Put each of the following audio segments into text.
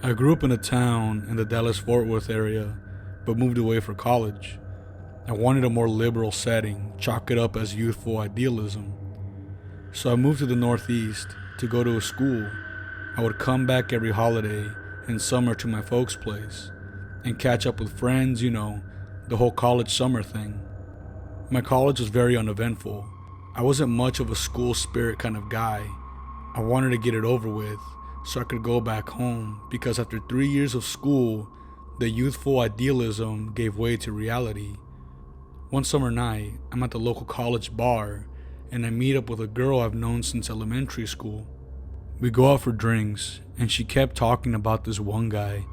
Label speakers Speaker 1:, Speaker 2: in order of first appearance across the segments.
Speaker 1: I grew up in a town in the Dallas-Fort Worth area, but moved away for college. I wanted a more liberal setting, chalk it up as youthful idealism. So I moved to the Northeast to go to a school. I would come back every holiday and summer to my folks' place and catch up with friends, the whole college summer thing. My college was very uneventful. I wasn't much of a school spirit kind of guy. I wanted to get it over with so I could go back home, because after 3 years of school, the youthful idealism gave way to reality. One summer night, I'm at the local college bar and I meet up with a girl I've known since elementary school. We go out for drinks and she kept talking about this one guy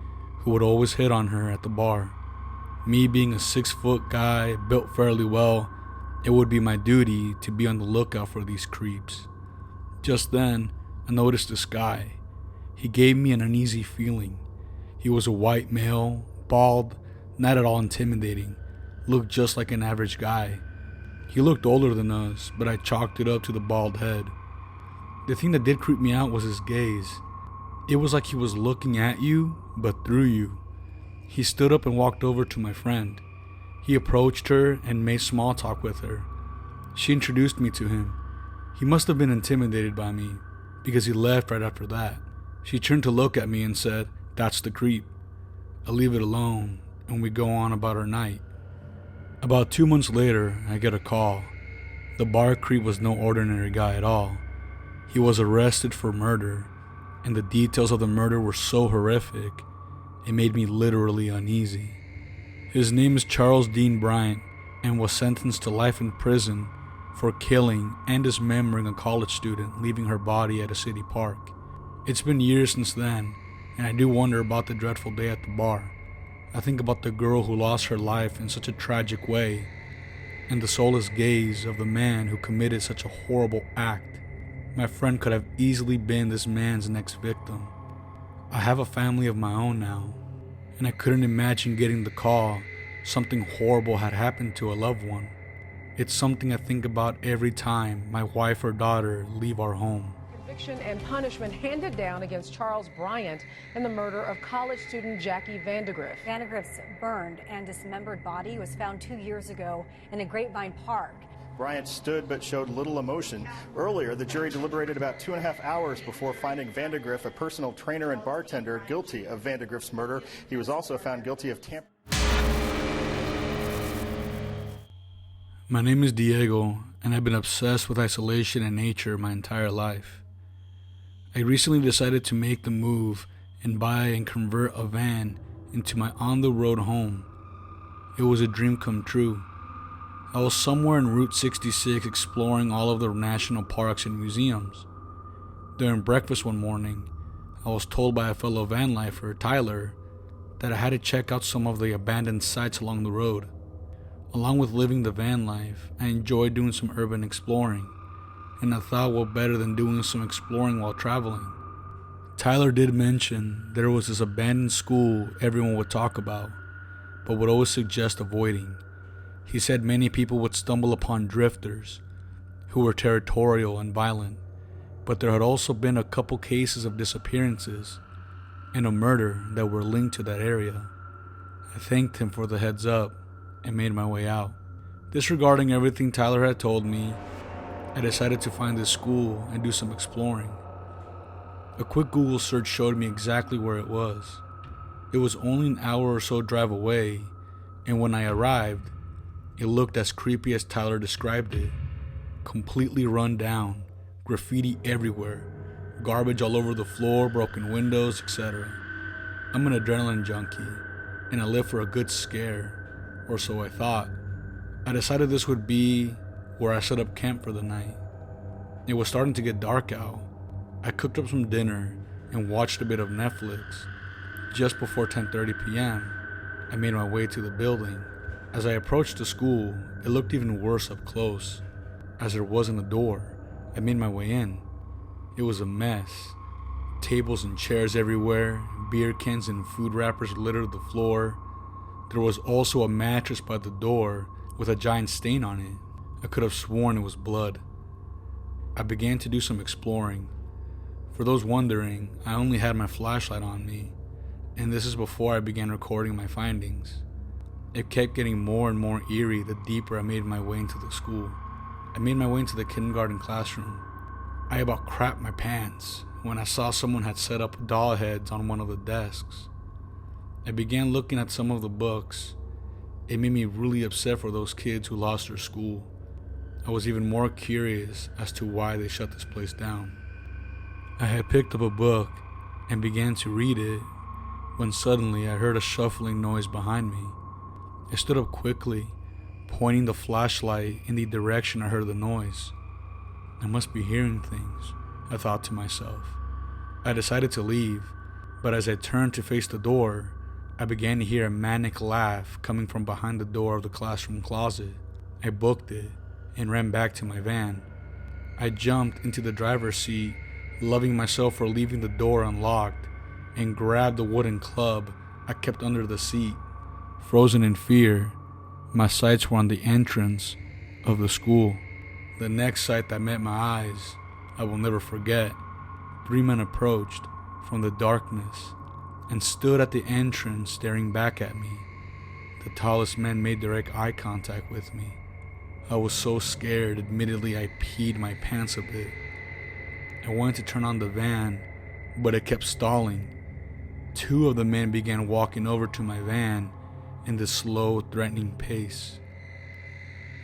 Speaker 1: who would always hit on her at the bar. Me being a 6-foot guy, built fairly well, it would be my duty to be on the lookout for these creeps. Just then, I noticed this guy. He gave me an uneasy feeling. He was a white male, bald, not at all intimidating, looked just like an average guy. He looked older than us, but I chalked it up to the bald head. The thing that did creep me out was his gaze. It was like he was looking at you, but through you. He stood up and walked over to my friend. He approached her and made small talk with her. She introduced me to him. He must have been intimidated by me, because he left right after that. She turned to look at me and said, "That's the creep." I leave it alone, and we go on about our night. About 2 months later, I get a call. The bar creep was no ordinary guy at all. He was arrested for murder, and the details of the murder were so horrific, it made me literally uneasy. His name is Charles Dean Bryant, and was sentenced to life in prison for killing and dismembering a college student, leaving her body at a city park. It's been years since then, and I do wonder about the dreadful day at the bar. I think about the girl who lost her life in such a tragic way, and the soulless gaze of the man who committed such a horrible act. My friend could have easily been this man's next victim. I have a family of my own now, and I couldn't imagine getting the call something horrible had happened to a loved one. It's something I think about every time my wife or daughter leave our home.
Speaker 2: Conviction and punishment handed down against Charles Bryant in the murder of college student Jackie Vandegrift.
Speaker 3: Vandegrift's burned and dismembered body was found 2 years ago in a grapevine park.
Speaker 4: Bryant stood but showed little emotion. Earlier, the jury deliberated about 2.5 hours before finding Vandegrift, a personal trainer and bartender, guilty of Vandegrift's murder. He was also found guilty of tampering.
Speaker 1: My name is Diego, and I've been obsessed with isolation and nature my entire life. I recently decided to make the move and buy and convert a van into my on-the-road home. It was a dream come true. I was somewhere in Route 66 exploring all of the national parks and museums. During breakfast one morning, I was told by a fellow van lifer, Tyler, that I had to check out some of the abandoned sites along the road. Along with living the van life, I enjoyed doing some urban exploring, and I thought, what better than doing some exploring while traveling? Tyler did mention there was this abandoned school everyone would talk about, but would always suggest avoiding. He said many people would stumble upon drifters who were territorial and violent, but there had also been a couple cases of disappearances and a murder that were linked to that area. I thanked him for the heads up and made my way out. Disregarding everything Tyler had told me, I decided to find this school and do some exploring. A quick Google search showed me exactly where it was. It was only an hour or so drive away, and when I arrived, it looked as creepy as Tyler described it. Completely run down, graffiti everywhere, garbage all over the floor, broken windows, etc. I'm an adrenaline junkie, and I live for a good scare, or so I thought. I decided this would be where I set up camp for the night. It was starting to get dark out. I cooked up some dinner and watched a bit of Netflix. Just before 10:30 p.m., I made my way to the building. As I approached the school, it looked even worse up close. As there wasn't a door, I made my way in. It was a mess. Tables and chairs everywhere, beer cans and food wrappers littered the floor. There was also a mattress by the door with a giant stain on it. I could have sworn it was blood. I began to do some exploring. For those wondering, I only had my flashlight on me. and this is before I began recording my findings. It kept getting more and more eerie the deeper I made my way into the school. I made my way into the kindergarten classroom. I about crapped my pants when I saw someone had set up doll heads on one of the desks. I began looking at some of the books. It made me really upset for those kids who lost their school. I was even more curious as to why they shut this place down. I had picked up a book and began to read it when suddenly I heard a shuffling noise behind me. I stood up quickly, pointing the flashlight in the direction I heard the noise. I must be hearing things, I thought to myself. I decided to leave, but as I turned to face the door, I began to hear a manic laugh coming from behind the door of the classroom closet. I booked it and ran back to my van. I jumped into the driver's seat, loving myself for leaving the door unlocked, and grabbed the wooden club I kept under the seat. Frozen in fear, my sights were on the entrance of the school. The next sight that met my eyes, I will never forget. 3 men approached from the darkness and stood at the entrance staring back at me. The tallest man made direct eye contact with me. I was so scared, admittedly I peed my pants a bit. I wanted to turn on the van, but it kept stalling. 2 of the men began walking over to my van in this slow, threatening pace.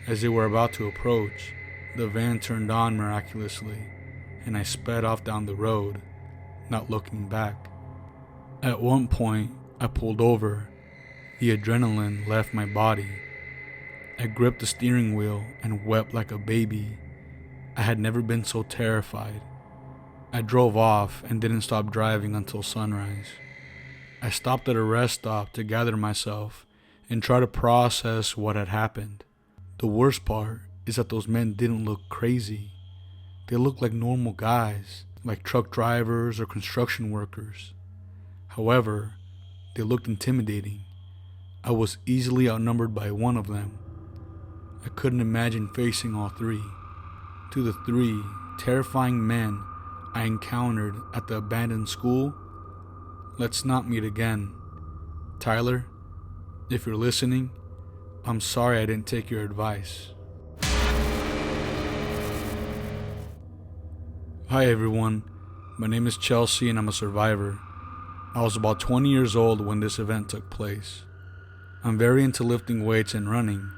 Speaker 1: As they were about to approach, the van turned on miraculously, and I sped off down the road, not looking back. At one point, I pulled over. The adrenaline left my body. I gripped the steering wheel and wept like a baby. I had never been so terrified. I drove off and didn't stop driving until sunrise. I stopped at a rest stop to gather myself and try to process what had happened. The worst part is that those men didn't look crazy. They looked like normal guys, like truck drivers or construction workers. However, they looked intimidating. I was easily outnumbered by one of them. I couldn't imagine facing all 3. To the 3 terrifying men I encountered at the abandoned school, let's not meet again. Tyler, if you're listening, I'm sorry I didn't take your advice. Hi everyone, my name is Chelsea and I'm a survivor. I was about 20 years old when this event took place. I'm very into lifting weights and running.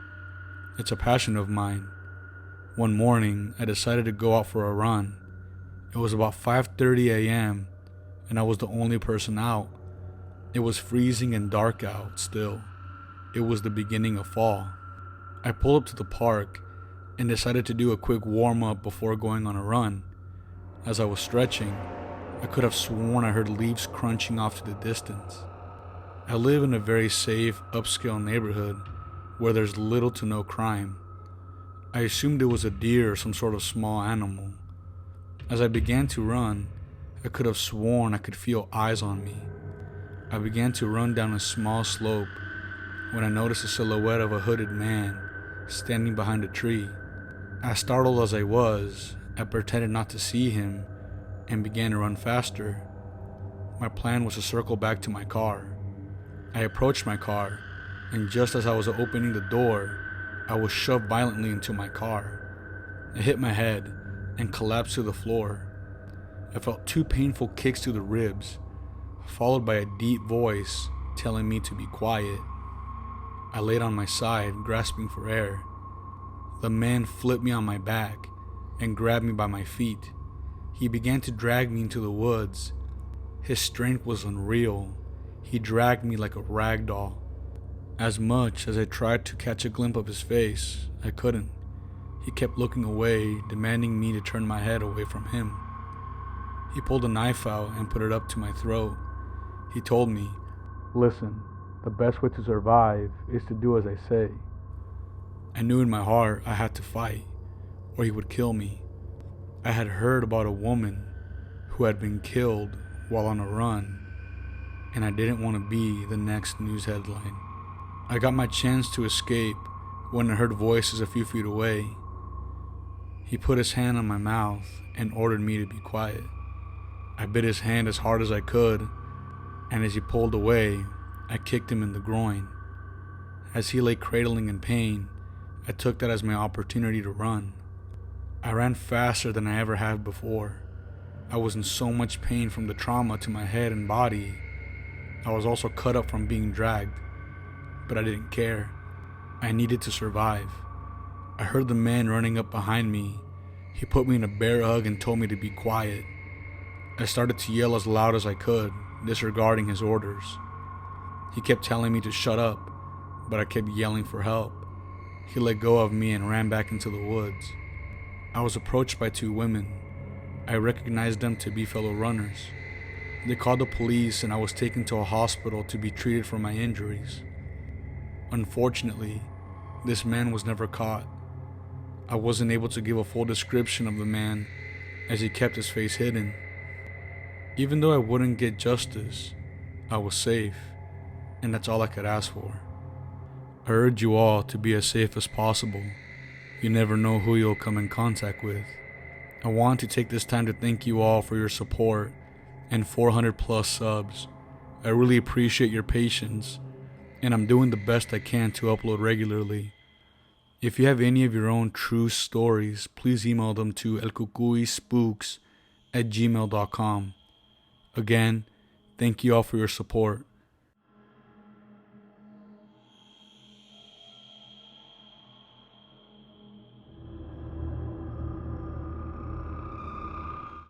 Speaker 1: It's a passion of mine. One morning, I decided to go out for a run. It was about 5:30 a.m. and I was the only person out. It was freezing and dark out still. It was the beginning of fall. I pulled up to the park and decided to do a quick warm-up before going on a run. As I was stretching, I could have sworn I heard leaves crunching off to the distance. I live in a very safe, upscale neighborhood where there's little to no crime. I assumed it was a deer or some sort of small animal. As I began to run, I could have sworn I could feel eyes on me. I began to run down a small slope when I noticed the silhouette of a hooded man standing behind a tree. As startled as I was, I pretended not to see him and began to run faster. My plan was to circle back to my car. I approached my car, and just as I was opening the door, I was shoved violently into my car. I hit my head and collapsed to the floor. I felt 2 painful kicks to the ribs, followed by a deep voice telling me to be quiet. I laid on my side, grasping for air. The man flipped me on my back and grabbed me by my feet. He began to drag me into the woods. His strength was unreal. He dragged me like a rag doll. As much as I tried to catch a glimpse of his face, I couldn't. He kept looking away, demanding me to turn my head away from him. He pulled a knife out and put it up to my throat. He told me, "Listen, the best way to survive is to do as I say." I knew in my heart I had to fight, or he would kill me. I had heard about a woman who had been killed while on a run, and I didn't want to be the next news headline. I got my chance to escape when I heard voices a few feet away. He put his hand on my mouth and ordered me to be quiet. I bit his hand as hard as I could, and as he pulled away, I kicked him in the groin. As he lay cradling in pain, I took that as my opportunity to run. I ran faster than I ever had before. I was in so much pain from the trauma to my head and body. I was also cut up from being dragged, but I didn't care. I needed to survive. I heard the man running up behind me. He put me in a bear hug and told me to be quiet. I started to yell as loud as I could, disregarding his orders. He kept telling me to shut up, but I kept yelling for help. He let go of me and ran back into the woods. I was approached by two women. I recognized them to be fellow runners. They called the police and I was taken to a hospital to be treated for my injuries. Unfortunately, this man was never caught. I wasn't able to give a full description of the man as he kept his face hidden. Even though I wouldn't get justice, I was safe, and that's all I could ask for. I urge you all to be as safe as possible. You never know who you'll come in contact with. I want to take this time to thank you all for your support and 400 plus subs. I really appreciate your patience, and I'm doing the best I can to upload regularly. If you have any of your own true stories, please email them to elcucuispooks@gmail.com. Again, thank you all for your support.